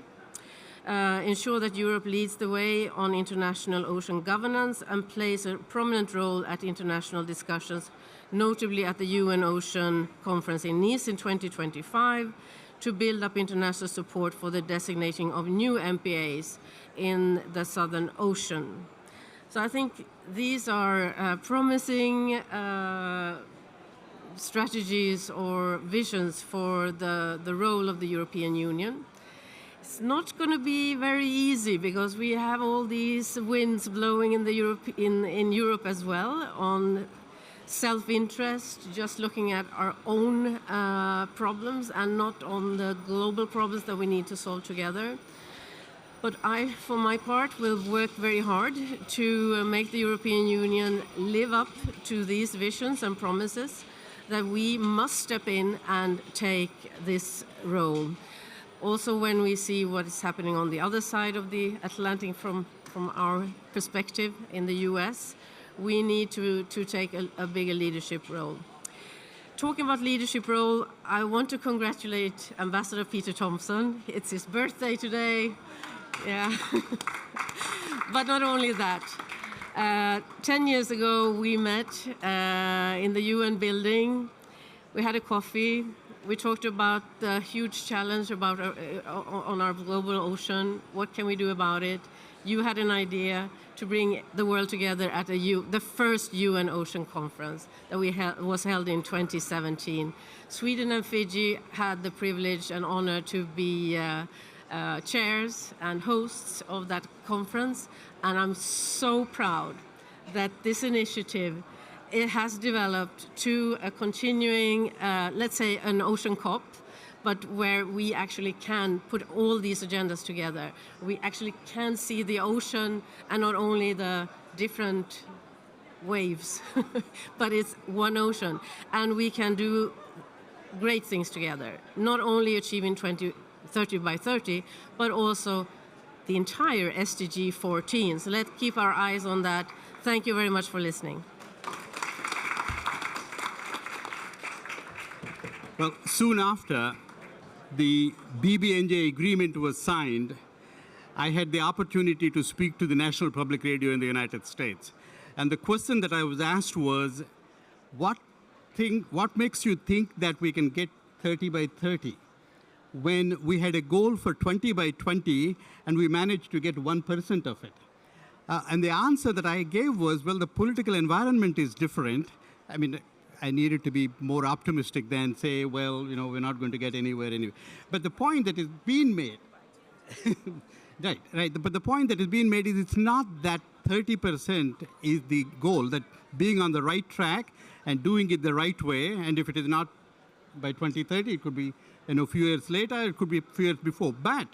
ensure that Europe leads the way on international ocean governance and plays a prominent role at international discussions, notably at the UN Ocean Conference in Nice in 2025, to build up international support for the designating of new MPAs in the Southern Ocean. So I think these are promising strategies or visions for the role of the European Union. It's not going to be very easy because we have all these winds blowing in Europe as well on self-interest, just looking at our own problems and not on the global problems that we need to solve together. But I, for my part, will work very hard to make the European Union live up to these visions and promises that we must step in and take this role. Also, when we see what is happening on the other side of the Atlantic from our perspective in the US, we need to take a bigger leadership role. Talking about leadership role, I want to congratulate Ambassador Peter Thomson. It's his birthday today. Yeah. But not only that. 10 years ago, we met in the UN building. We had a coffee. We talked about the huge challenge about on our global ocean. What can we do about it? You had an idea to bring the world together at the first UN Ocean Conference that was held in 2017. Sweden and Fiji had the privilege and honor to be chairs and hosts of that conference, and I'm so proud that this initiative has developed to a continuing, let's say, an ocean COP, but where we actually can put all these agendas together. We actually can see the ocean and not only the different waves, but it's one ocean. And we can do great things together, not only achieving 30 by 30, but also the entire SDG 14. So let's keep our eyes on that. Thank you very much for listening.
Well, soon after the BBNJ agreement was signed, I had the opportunity to speak to the National Public Radio in the United States. And the question that I was asked was, what makes you think that we can get 30 by 30 when we had a goal for 20 by 20 and we managed to get 1% of it? And the answer that I gave was, well, the political environment is different. I mean, I needed to be more optimistic than say, well, you know, we're not going to get anywhere anyway. But the point that is being made, right. But the point that is being made is it's not that 30% is the goal, that being on the right track and doing it the right way, and if it is not by 2030, it could be a few years later, it could be a few years before. But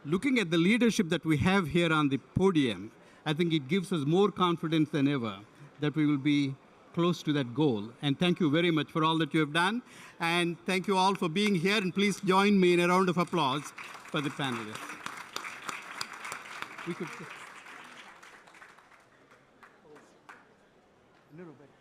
looking at the leadership that we have here on the podium, I think it gives us more confidence than ever that we will be close to that goal. And thank you very much for all that you have done. And thank you all for being here. And please join me in a round of applause for the panelists. We could... A little bit.